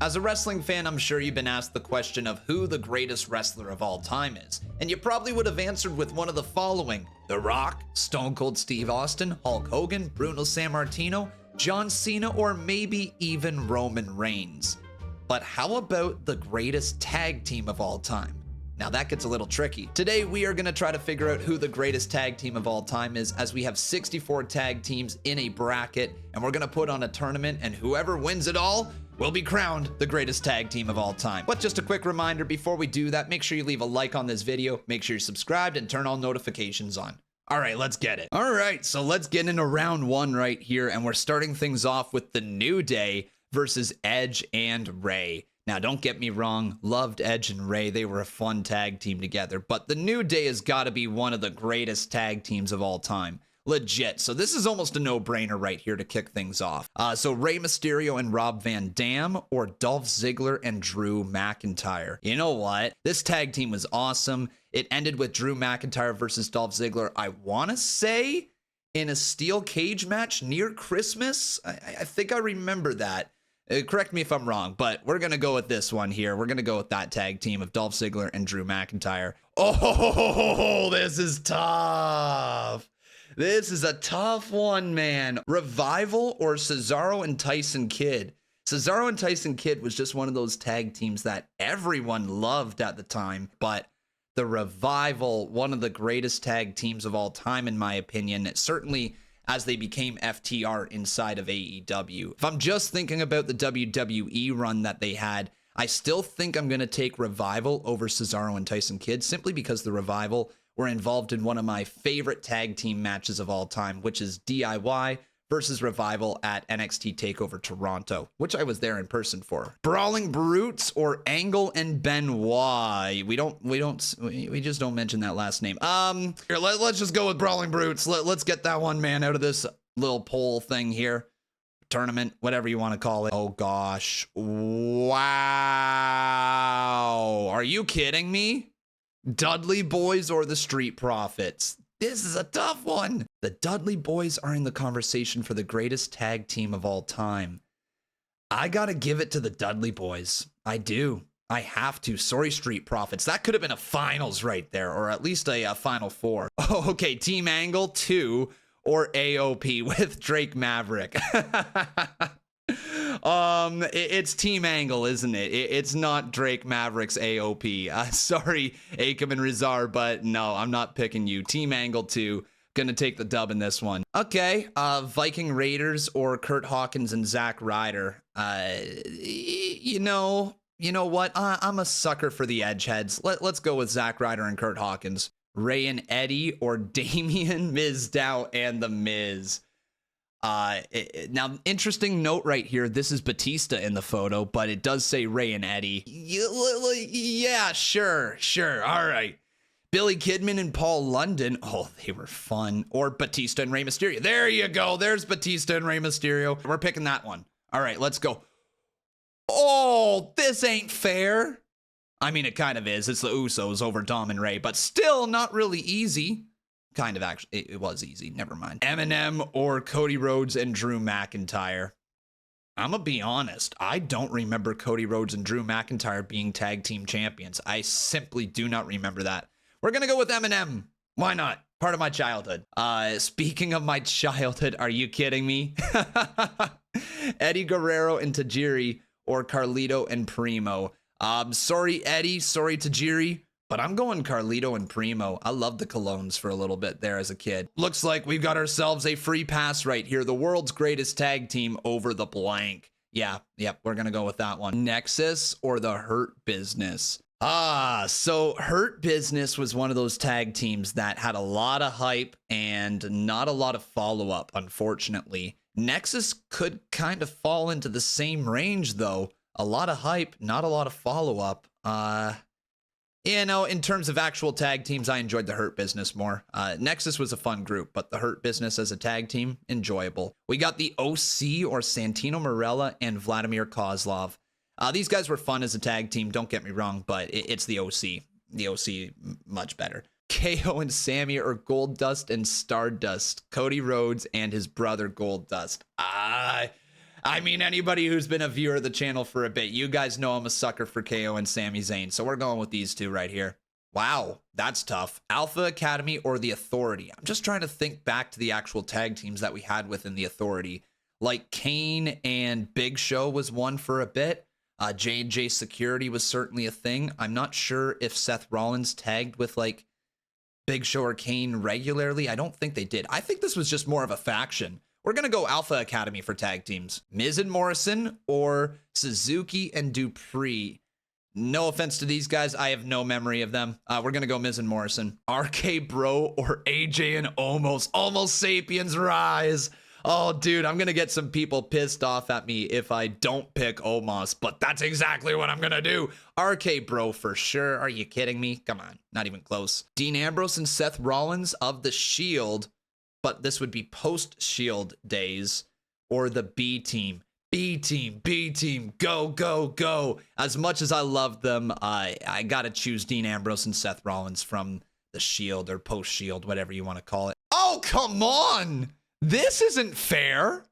As a wrestling fan, I'm sure you've been asked the question of who the greatest wrestler of all time is, and you probably would have answered with one of the following: The Rock, Stone Cold Steve Austin, Hulk Hogan, Bruno Sammartino, John Cena, or maybe even Roman Reigns. But how about the greatest tag team of all time? Now that gets a little tricky. Today we are going to try to figure out who the greatest tag team of all time is, as we have 64 tag teams in a bracket, and we're going to put on a tournament, and whoever wins it all will be crowned the greatest tag team of all time. But just a quick reminder before we do that, make sure you leave a like on this video, make sure you're subscribed, and turn all notifications on. All right, let's get it. All right, so let's get into round one right here, and we're starting things off with the New Day versus Edge and Ray. Now, don't get me wrong, loved Edge and Ray. They were a fun tag team together, but the New Day has got to be one of the greatest tag teams of all time. Legit. So this is almost a no-brainer right here to kick things off. So Rey Mysterio and Rob Van Dam, or Dolph Ziggler and Drew McIntyre. You know what? This tag team was awesome. It ended with Drew McIntyre versus Dolph Ziggler, I want to say, in a steel cage match near Christmas. I think I remember that. Correct me if I'm wrong, but we're going to go with this one here. We're going to go with that tag team of Dolph Ziggler and Drew McIntyre. Oh, this is tough. This is a tough one, man. Revival or Cesaro and Tyson Kidd? Cesaro and Tyson Kidd was just one of those tag teams that everyone loved at the time, but the Revival, one of the greatest tag teams of all time, in my opinion, certainly as they became FTR inside of AEW. If I'm just thinking about the WWE run that they had, I still think I'm going to take Revival over Cesaro and Tyson Kidd, simply because the Revival were involved in one of my favorite tag team matches of all time, which is DIY versus Revival at NXT TakeOver Toronto, which I was there in person for. Brawling Brutes or Angle and Benoit? We just don't mention that last name. Here, let's just go with Brawling Brutes. Let's get that one man out of this little poll thing here. Tournament, whatever you want to call it. Oh gosh. Wow. Are you kidding me? Dudley Boys or the Street Profits? This is a tough one. The Dudley Boys are in the conversation for the greatest tag team of all time. I gotta give it to the Dudley Boys. I do. I have to. Sorry, Street Profits. That could have been a finals right there, or at least a final four. Oh, okay. Team Angle 2 or AOP with Drake Maverick. It's Team Angle, isn't it? It's not Drake Maverick's AOP. Sorry, Akam and Rizar, but no, I'm not picking you. Team Angle 2, gonna take the dub in this one. Okay, Viking Raiders or Kurt Hawkins and Zack Ryder. You know what? I'm a sucker for the edgeheads. Let's go with Zack Ryder and Kurt Hawkins. Ray and Eddie or Damien, Mizdow, and The Miz. Now, interesting note right here. This is Batista in the photo, but it does say Ray and Eddie. Yeah, sure. All right. Billy Kidman and Paul London. Oh, they were fun. Or Batista and Rey Mysterio. There you go. There's Batista and Rey Mysterio. We're picking that one. All right, let's go. Oh, this ain't fair. I mean, it kind of is. It's the Usos over Dom and Ray, but still not really easy. Kind of, actually, it was easy. Never mind. Eminem or Cody Rhodes and Drew McIntyre. I'm gonna be honest. I don't remember Cody Rhodes and Drew McIntyre being tag team champions. I simply do not remember that. We're gonna go with Eminem. Why not? Part of my childhood. Speaking of my childhood, are you kidding me? Eddie Guerrero and Tajiri or Carlito and Primo. Sorry, Eddie. Sorry, Tajiri. But I'm going Carlito and Primo. I loved the Colognes for a little bit there as a kid. Looks like we've got ourselves a free pass right here. The world's greatest tag team over the blank. Yep, we're going to go with that one. Nexus or the Hurt Business? So Hurt Business was one of those tag teams that had a lot of hype and not a lot of follow-up, unfortunately. Nexus could kind of fall into the same range, though. A lot of hype, not a lot of follow-up. You know, in terms of actual tag teams, I enjoyed the Hurt Business more. Nexus was a fun group, but the Hurt Business as a tag team, enjoyable. We got the OC or Santino Marella and Vladimir Kozlov. These guys were fun as a tag team, don't get me wrong, but it's the OC. The OC, much better. KO and Sammy or Goldust and Stardust. Cody Rhodes and his brother Goldust. I mean, anybody who's been a viewer of the channel for a bit, you guys know I'm a sucker for KO and Sami Zayn. So we're going with these two right here. Wow, that's tough. Alpha Academy or the Authority? I'm just trying to think back to the actual tag teams that we had within the Authority. Like Kane and Big Show was one for a bit. J&J Security was certainly a thing. I'm not sure if Seth Rollins tagged with like Big Show or Kane regularly. I don't think they did. I think this was just more of a faction. We're going to go Alpha Academy for tag teams. Miz and Morrison or Suzuki and Dupree. No offense to these guys. I have no memory of them. We're going to go Miz and Morrison. RK Bro or AJ and Omos. Almost Sapiens Rise. Oh, dude, I'm going to get some people pissed off at me if I don't pick Omos, but that's exactly what I'm going to do. RK Bro for sure. Are you kidding me? Come on. Not even close. Dean Ambrose and Seth Rollins of the Shield, but this would be post-Shield days, or the B Team. B Team, go, go, go. As much as I love them, I got to choose Dean Ambrose and Seth Rollins from the Shield or post-Shield, whatever you want to call it. Oh, come on. This isn't fair.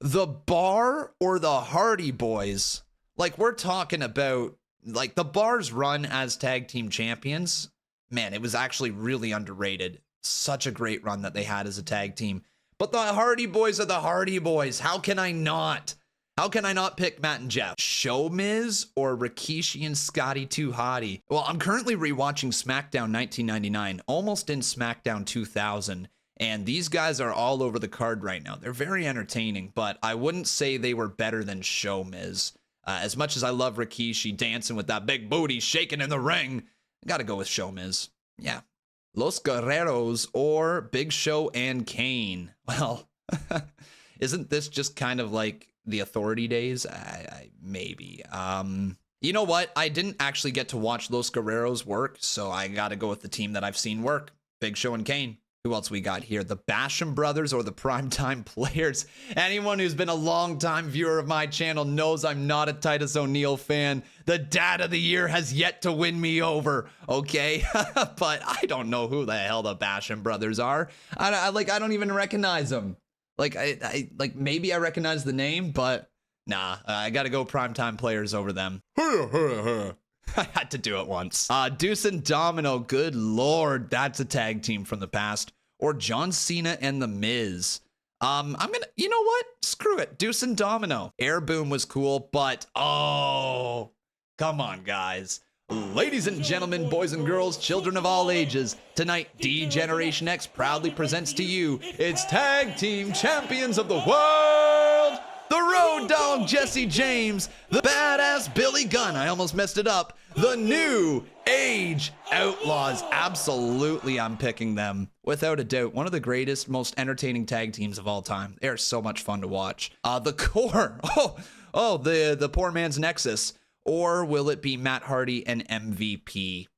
The Bar or the Hardy Boys? Like, we're talking about, like, the Bar's run as tag team champions. Man, it was actually really underrated. Such a great run that they had as a tag team. But the Hardy Boys are the Hardy Boys. How can I not? How can I not pick Matt and Jeff? Show Miz or Rikishi and Scotty 2 Hottie? Well, I'm currently rewatching SmackDown 1999, almost in SmackDown 2000. And these guys are all over the card right now. They're very entertaining, but I wouldn't say they were better than Show Miz. As much as I love Rikishi dancing with that big booty, shaking in the ring, I gotta go with Show Miz. Yeah. Los Guerreros or Big Show and Kane? Well, isn't this just kind of like the Authority days? Maybe. You know what? I didn't actually get to watch Los Guerreros work, so I gotta go with the team that I've seen work. Big Show and Kane. Who else we got here? The Basham Brothers or the Primetime Players? Anyone who's been a long-time viewer of my channel knows I'm not a Titus O'Neil fan. The Dad of the Year has yet to win me over, okay? But I don't know who the hell the Basham Brothers are. I don't even recognize them. Like, like maybe I recognize the name, but nah, I gotta go Primetime Players over them. I had to do it once. Deuce and Domino, good lord, that's a tag team from the past. Or John Cena and The Miz. You know what? Screw it, Deuce and Domino. Air Boom was cool, but oh, come on, guys. Ladies and gentlemen, boys and girls, children of all ages, tonight D-Generation X proudly presents to you its Tag Team Champions of the World! The Road Dogg Jesse James, the badass Billy Gunn, I almost messed it up, the New Age Outlaws. Absolutely, I'm picking them. Without a doubt, one of the greatest, most entertaining tag teams of all time. They are so much fun to watch. The Core, the poor man's Nexus. Or will it be Matt Hardy and MVP?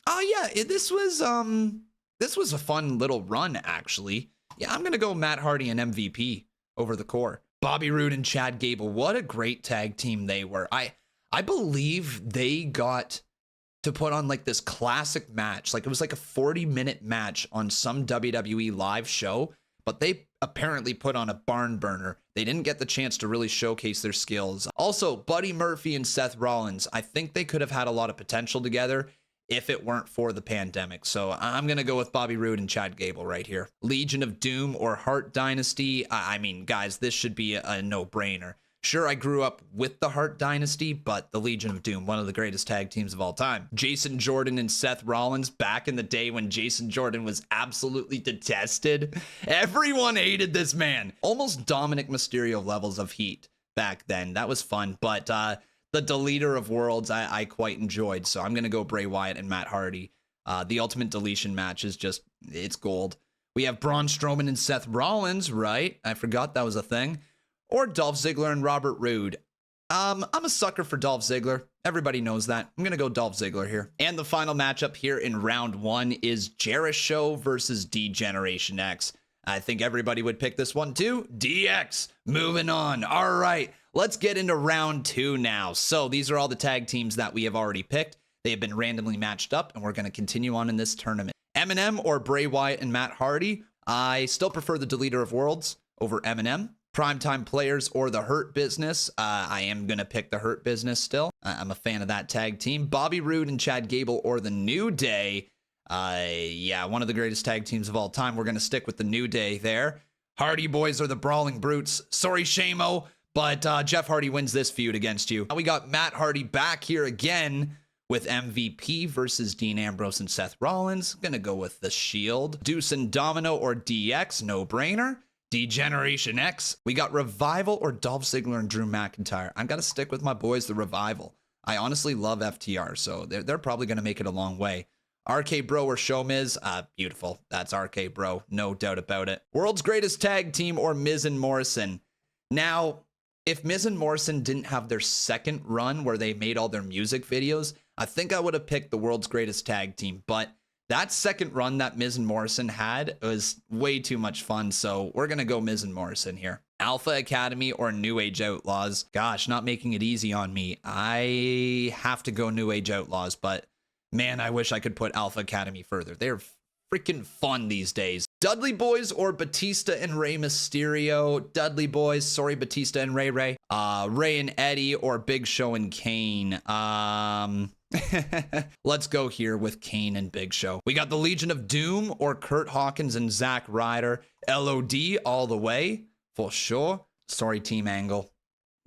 Oh yeah, this was a fun little run, actually. Yeah, I'm gonna go Matt Hardy and MVP over the Core. Bobby Roode and Chad Gable, what a great tag team they were. I believe they got to put on like this classic match. Like it was like a 40-minute match on some WWE live show, but they apparently put on a barn burner. They didn't get the chance to really showcase their skills. Also, Buddy Murphy and Seth Rollins, I think they could have had a lot of potential together if it weren't for the pandemic. So I'm going to go with Bobby Roode and Chad Gable right here. Legion of Doom or Hart Dynasty. I mean, guys, this should be a no-brainer. Sure, I grew up with the Hart Dynasty, but the Legion of Doom, one of the greatest tag teams of all time. Jason Jordan and Seth Rollins, back in the day when Jason Jordan was absolutely detested. Everyone hated this man. Almost Dominic Mysterio levels of heat back then. That was fun, but the Deleter of Worlds, I quite enjoyed, so I'm going to go Bray Wyatt and Matt Hardy. The Ultimate Deletion match is just, it's gold. We have Braun Strowman and Seth Rollins, right? I forgot that was a thing. Or Dolph Ziggler and Robert Roode. I'm a sucker for Dolph Ziggler. Everybody knows that. I'm going to go Dolph Ziggler here. And the final matchup here in round one is Jericho versus D-Generation X. I think everybody would pick this one too. DX, moving on. All right, let's get into round two now. So these are all the tag teams that we have already picked. They have been randomly matched up, and we're going to continue on in this tournament. Eminem or Bray Wyatt and Matt Hardy. I still prefer the Deleter of Worlds over Eminem. Primetime Players or the Hurt Business. I am going to pick the Hurt Business still. I'm a fan of that tag team. Bobby Roode and Chad Gable or the New Day. Yeah, one of the greatest tag teams of all time. We're going to stick with the New Day there. Hardy Boys or the Brawling Brutes. Sorry, Shamo, but Jeff Hardy wins this feud against you. Now we got Matt Hardy back here again with MVP versus Dean Ambrose and Seth Rollins. Gonna go with the Shield. Deuce and Domino or DX, no brainer. D-Generation X. We got Revival or Dolph Ziggler and Drew McIntyre. I'm gonna stick with my boys, the Revival. I honestly love FTR, so they're probably gonna make it a long way. RK Bro or Show Miz, beautiful. That's RK Bro, no doubt about it. World's Greatest Tag Team or Miz and Morrison. Now, if Miz and Morrison didn't have their second run where they made all their music videos, I think I would have picked the World's Greatest Tag Team, but that second run that Miz and Morrison had was way too much fun, so we're going to go Miz and Morrison here. Alpha Academy or New Age Outlaws. Gosh, not making it easy on me. I have to go New Age Outlaws, but man, I wish I could put Alpha Academy further. They're freaking fun these days. Dudley Boys or Batista and Rey Mysterio. Dudley Boys, sorry, Batista and Ray. Ray and Eddie or Big Show and Kane. Let's go here with Kane and Big Show. We got the Legion of Doom or Kurt Hawkins and Zack Ryder. LOD all the way, for sure. Sorry, Team Angle.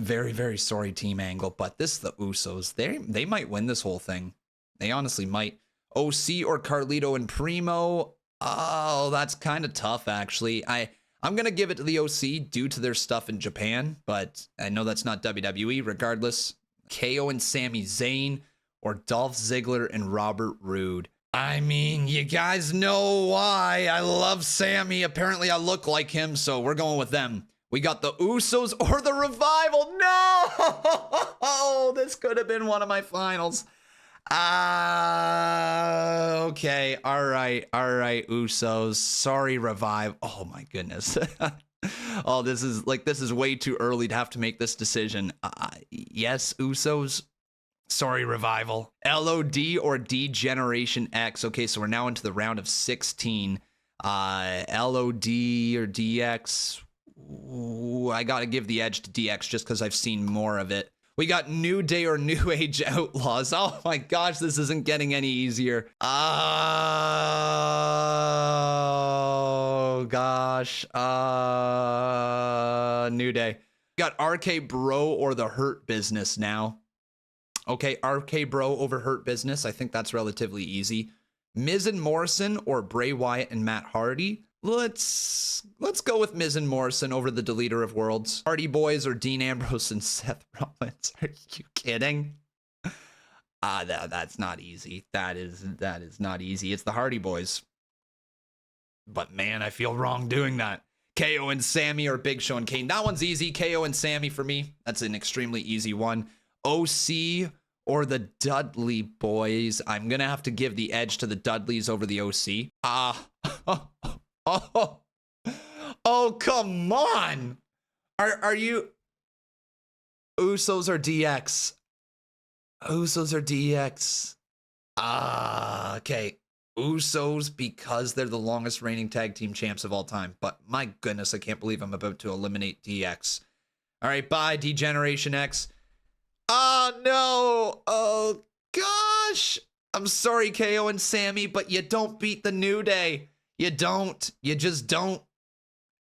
Very, very sorry, Team Angle. But this is the Usos. They might win this whole thing. They honestly might. OC or Carlito and Primo. Oh, that's kind of tough, actually. I'm going to give it to the OC due to their stuff in Japan, but I know that's not WWE. Regardless, KO and Sami Zayn or Dolph Ziggler and Robert Roode. I mean, you guys know why. I love Sammy. Apparently, I look like him, so we're going with them. We got the Usos or the Revival. No! This could have been one of my finals. Okay. All right, Usos. Sorry, Revive. Oh my goodness. Oh, this is way too early to have to make this decision. Yes, Usos. Sorry, Revival. LOD or D-Generation X. Okay, so we're now into the round of 16. LOD or DX. Ooh, I gotta give the edge to DX just because I've seen more of it. We got New Day or New Age Outlaws. Oh my gosh, this isn't getting any easier. Oh gosh. New Day. We got RK Bro or the Hurt Business now. Okay, RK Bro over Hurt Business. I think that's relatively easy. Miz and Morrison or Bray Wyatt and Matt Hardy. Let's go with Miz and Morrison over the Deleter of Worlds. Hardy Boys or Dean Ambrose and Seth Rollins. Are you kidding? That's not easy. That is not easy. It's the Hardy Boys. But man, I feel wrong doing that. KO and Sammy or Big Show and Kane. That one's easy. KO and Sammy for me. That's an extremely easy one. OC or the Dudley Boys. I'm gonna have to give the edge to the Dudleys over the OC. Oh, come on. Are you Usos or DX? Usos or DX? Okay. Usos because they're the longest reigning tag team champs of all time. But my goodness, I can't believe I'm about to eliminate DX. All right, bye, D-Generation X. Oh, no. Oh, gosh. I'm sorry, KO and Sammy, but you don't beat the New Day. You don't. You just don't.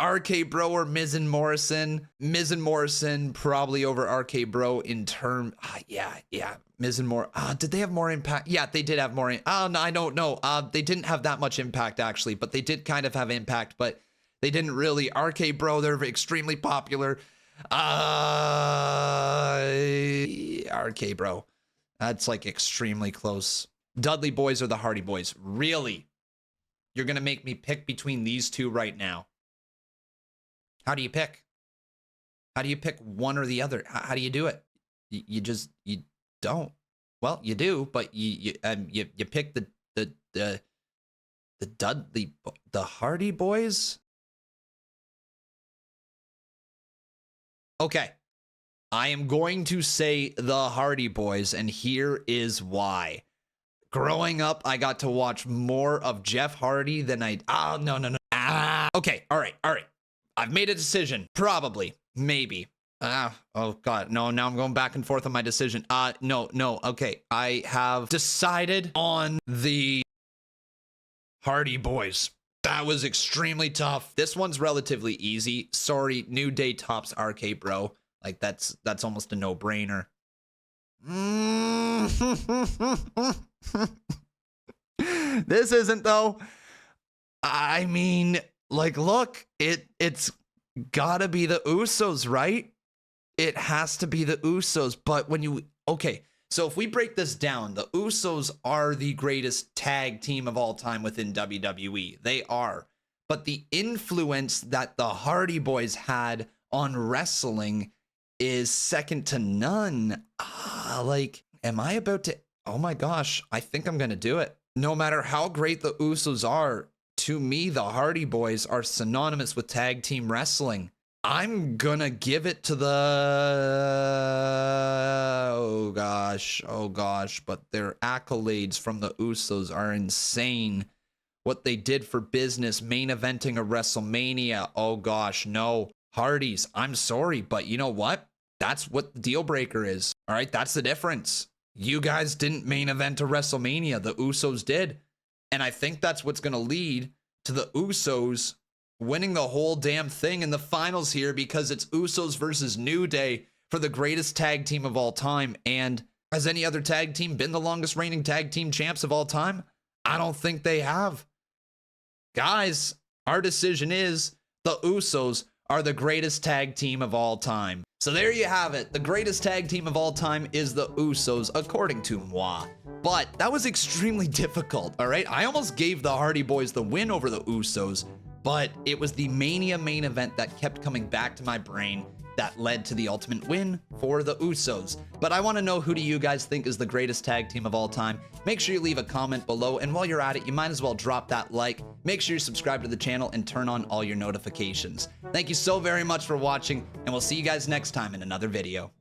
RK Bro or Miz and Morrison. Miz and Morrison probably over RK Bro in term. Yeah. Miz and did they have more impact? Yeah, they did have more. No, I don't know. They didn't have that much impact actually, but they did kind of have impact, but they didn't really. RK Bro, they're extremely popular. RK Bro. That's like extremely close. Dudley Boys or the Hardy Boys. Really? You're going to make me pick between these two right now. How do you pick? How do you pick one or the other? How do you do it? You don't. Well, you do, but you pick the Hardy Boys. Okay. I am going to say the Hardy Boys, and here is why. Growing up, I got to watch more of Jeff Hardy than no. Okay, all right. I've made a decision. Probably. Maybe. Oh God, no, now I'm going back and forth on my decision. No, okay. I have decided on the Hardy Boys. That was extremely tough. This one's relatively easy. Sorry, New Day tops RK Bro. Like, that's almost a no-brainer. This isn't, though. I mean, like, look, it's gotta be the Usos, right? It has to be the Usos, but when you... Okay, so if we break this down, the Usos are the greatest tag team of all time within WWE. They are. But the influence that the Hardy Boys had on wrestling is second to none. Like, am I about to... Oh my gosh, I think I'm gonna do it. No matter how great the Usos are, to me, the Hardy Boys are synonymous with tag team wrestling. I'm gonna give it to the... Oh gosh, but their accolades from the Usos are insane. What they did for business, main eventing a WrestleMania. Oh gosh, no. Hardys, I'm sorry, but you know what? That's what the deal breaker is. All right, that's the difference. You guys didn't main event a WrestleMania. The Usos did. And I think that's what's gonna lead to the Usos winning the whole damn thing in the finals here, because it's Usos versus New Day for the greatest tag team of all time. And has any other tag team been the longest reigning tag team champs of all time? I don't think they have. Guys, our decision is the Usos are the greatest tag team of all time. So there you have it. The greatest tag team of all time is the Usos, according to moi. But that was extremely difficult, all right? I almost gave the Hardy Boys the win over the Usos, but it was the Mania main event that kept coming back to my brain that led to the ultimate win for the Usos. But I want to know, who do you guys think is the greatest tag team of all time? Make sure you leave a comment below, and while you're at it, you might as well drop that like. Make sure you subscribe to the channel and turn on all your notifications. Thank you so very much for watching, and we'll see you guys next time in another video.